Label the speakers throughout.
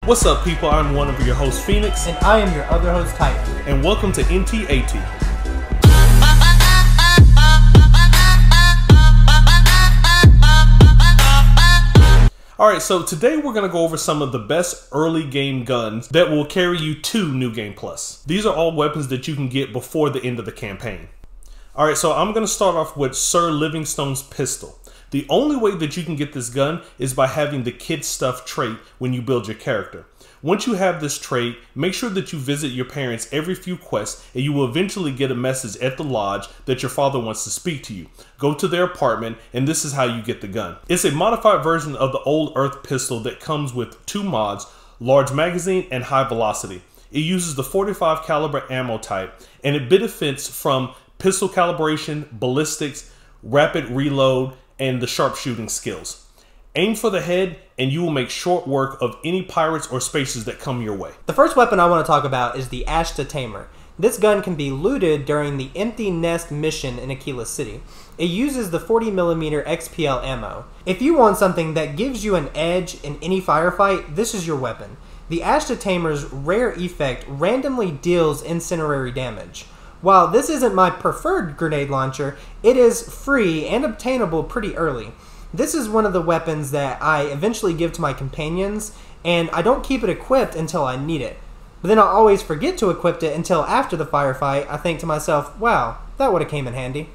Speaker 1: What's up, people? I'm one of your hosts, Phoenix.
Speaker 2: And I am your other host, Titan.
Speaker 1: And welcome to ntat. Alright, so today we're going to go over some of the best early game guns that will carry you to New Game Plus. These are all weapons that you can get before the end of the campaign. Alright, so I'm going to start off with Sir Livingstons Pistol. The only way that you can get this gun is by having the kid stuff trait when you build your character. Once you have this trait, make sure that you visit your parents every few quests and you will eventually get a message at the lodge that your father wants to speak to you. Go to their apartment and this is how you get the gun. It's a modified version of the old Earth pistol that comes with two mods, large magazine and high velocity. It uses the 45 caliber ammo type and it benefits from pistol calibration, ballistics, rapid reload, and the sharpshooting skills. Aim for the head and you will make short work of any pirates or spacers that come your way.
Speaker 2: The first weapon I want to talk about is the Ashta Tamer. This gun can be looted during the Empty Nest mission in Aquila City. It uses the 40mm XPL ammo. If you want something that gives you an edge in any firefight, this is your weapon. The Ashta Tamer's rare effect randomly deals incendiary damage. While this isn't my preferred grenade launcher, it is free and obtainable pretty early. This is one of the weapons that I eventually give to my companions, and I don't keep it equipped until I need it. But then I'll always forget to equip it until after the firefight. I think to myself, wow, that would have came in handy.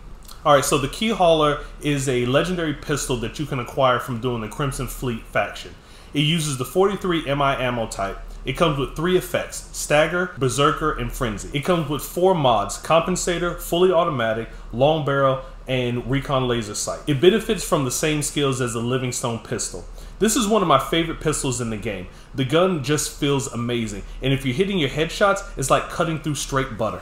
Speaker 1: Alright, so the Keelhauler is a legendary pistol that you can acquire from doing the Crimson Fleet faction. It uses the 43 MI ammo type. It comes with 3 effects, Stagger, Berserker, and Frenzy. It comes with 4 mods, Compensator, Fully Automatic, Long Barrel, and Recon Laser Sight. It benefits from the same skills as the Livingstone Pistol. This is one of my favorite pistols in the game. The gun just feels amazing, and if you're hitting your headshots, it's like cutting through straight butter.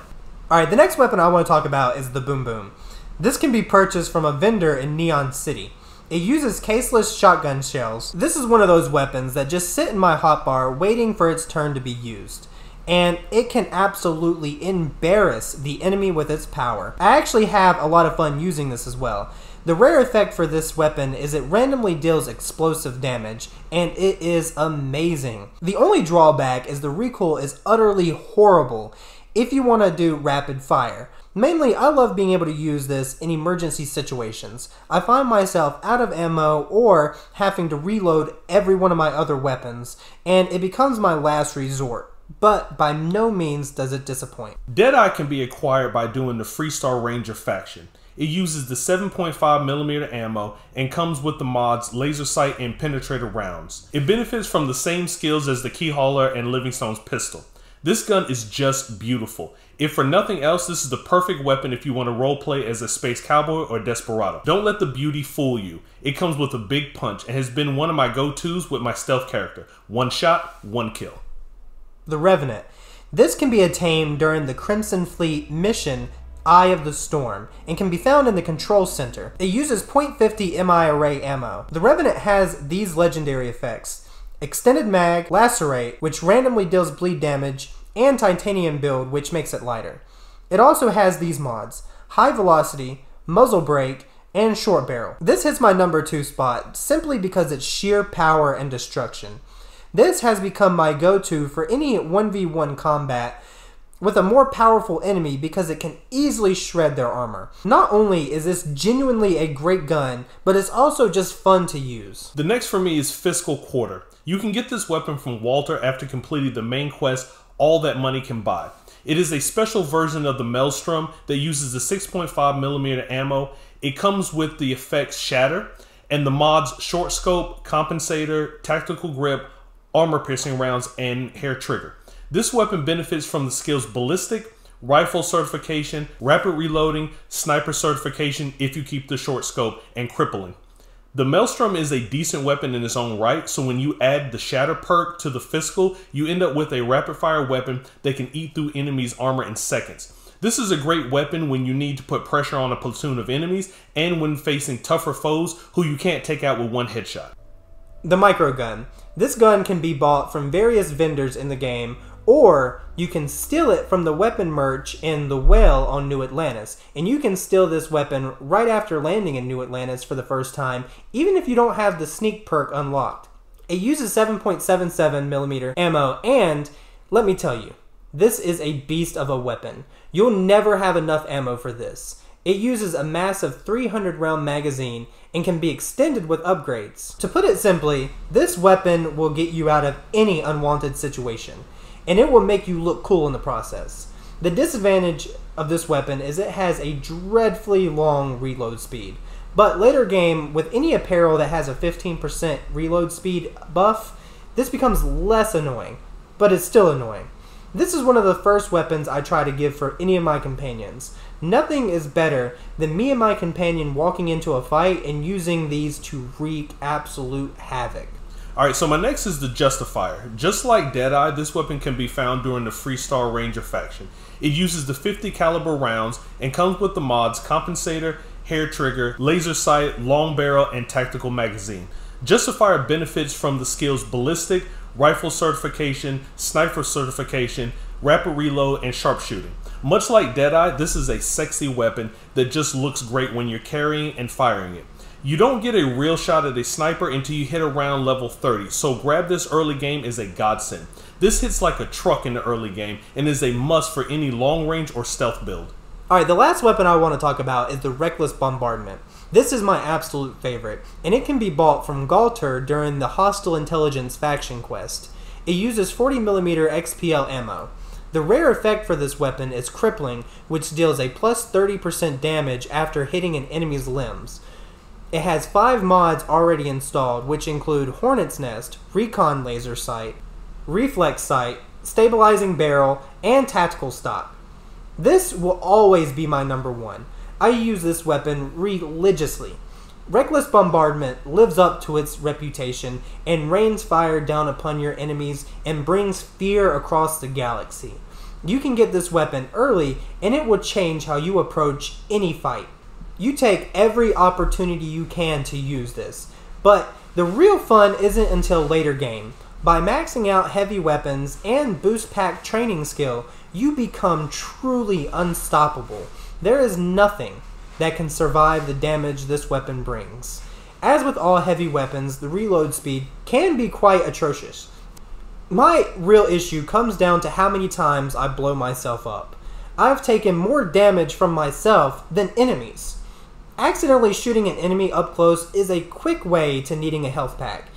Speaker 2: Alright, the next weapon I want to talk about is the Boom Boom. This can be purchased from a vendor in Neon City. It uses caseless shotgun shells. This is one of those weapons that just sit in my hotbar waiting for its turn to be used. And it can absolutely embarrass the enemy with its power. I actually have a lot of fun using this as well. The rare effect for this weapon is it randomly deals explosive damage, and it is amazing. The only drawback is the recoil is utterly horrible if you want to do rapid fire. Mainly, I love being able to use this in emergency situations. I find myself out of ammo or having to reload every one of my other weapons, and it becomes my last resort. But by no means does it disappoint.
Speaker 1: Deadeye can be acquired by doing the Freestar Ranger faction. It uses the 7.5mm ammo and comes with the mods Laser Sight and Penetrator rounds. It benefits from the same skills as the Keelhauler and Livingstone's Pistol. This gun is just beautiful. If for nothing else, this is the perfect weapon if you want to roleplay as a space cowboy or desperado. Don't let the beauty fool you. It comes with a big punch and has been one of my go-tos with my stealth character. One shot, one kill.
Speaker 2: The Revenant. This can be attained during the Crimson Fleet mission Eye of the Storm and can be found in the control center. It uses .50 MI array ammo. The Revenant has these legendary effects: Extended Mag, Lacerate, which randomly deals bleed damage, and Titanium Build, which makes it lighter. It also has these mods: High Velocity, Muzzle Brake, and Short Barrel. This hits my number 2 spot simply because it's sheer power and destruction. This has become my go-to for any 1v1 combat with a more powerful enemy because it can easily shred their armor. Not only is this genuinely a great gun, but it's also just fun to use.
Speaker 1: The next for me is Fiscal Quarter. You can get this weapon from Walter after completing the main quest, All That Money Can Buy. It is a special version of the Maelstrom that uses the 6.5mm ammo. It comes with the effects Shatter and the mods Short Scope, Compensator, Tactical Grip, Armor Piercing Rounds, and Hair Trigger. This weapon benefits from the skills Ballistic, Rifle Certification, Rapid Reloading, Sniper Certification if you keep the Short Scope, and Crippling. The Maelstrom is a decent weapon in its own right, so when you add the Shatter perk to the Fiscal, you end up with a rapid fire weapon that can eat through enemies' armor in seconds. This is a great weapon when you need to put pressure on a platoon of enemies and when facing tougher foes who you can't take out with one headshot.
Speaker 2: The Microgun. This gun can be bought from various vendors in the game, or you can steal it from the weapon merch in the Well on New Atlantis. And you can steal this weapon right after landing in New Atlantis for the first time, even if you don't have the sneak perk unlocked. It uses 7.77mm ammo, and let me tell you, this is a beast of a weapon. You'll never have enough ammo for this. It uses a massive 300 round magazine and can be extended with upgrades. To put it simply, this weapon will get you out of any unwanted situation, and it will make you look cool in the process. The disadvantage of this weapon is it has a dreadfully long reload speed, but later game, with any apparel that has a 15% reload speed buff, this becomes less annoying, but it's still annoying. This is one of the first weapons I try to give for any of my companions. Nothing is better than me and my companion walking into a fight and using these to wreak absolute havoc.
Speaker 1: Alright, so my next is the Justifier. Just like Deadeye, this weapon can be found during the Freestar Ranger faction. It uses the 50 caliber rounds and comes with the mods Compensator, Hair Trigger, Laser Sight, Long Barrel, and Tactical Magazine. Justifier benefits from the skills Ballistic, Rifle Certification, Sniper Certification, Rapid Reload, and Sharpshooting. Much like Deadeye, this is a sexy weapon that just looks great when you're carrying and firing it. You don't get a real shot at a sniper until you hit around level 30, so grab this early game is a godsend. This hits like a truck in the early game and is a must for any long range or stealth build.
Speaker 2: Alright, the last weapon I want to talk about is the Reckless Bombardment. This is my absolute favorite, and it can be bought from Galter during the Hostile Intelligence faction quest. It uses 40mm XPL ammo. The rare effect for this weapon is Crippling, which deals a plus 30% damage after hitting an enemy's limbs. It has 5 mods already installed, which include Hornet's Nest, Recon Laser Sight, Reflex Sight, Stabilizing Barrel, and Tactical Stock. This will always be my number one. I use this weapon religiously. Reckless Bombardment lives up to its reputation and rains fire down upon your enemies and brings fear across the galaxy. You can get this weapon early and it will change how you approach any fight. You take every opportunity you can to use this, but the real fun isn't until later game. By maxing out heavy weapons and boost pack training skill, you become truly unstoppable. There is nothing that can survive the damage this weapon brings. As with all heavy weapons, the reload speed can be quite atrocious. My real issue comes down to how many times I blow myself up. I've taken more damage from myself than enemies. Accidentally shooting an enemy up close is a quick way to needing a health pack.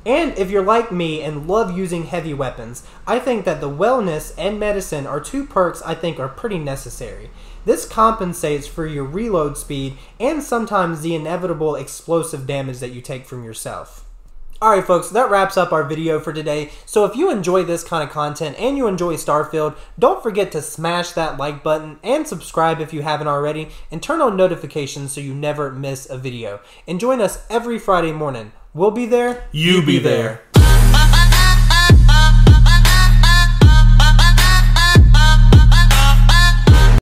Speaker 2: And if you're like me and love using heavy weapons, I think that the wellness and medicine are 2 perks I think are pretty necessary. This compensates for your reload speed and sometimes the inevitable explosive damage that you take from yourself. Alright folks, that wraps up our video for today. So if you enjoy this kind of content and you enjoy Starfield, don't forget to smash that like button and subscribe if you haven't already, and turn on notifications so you never miss a video. And join us every Friday morning. We'll be there.
Speaker 1: You be there.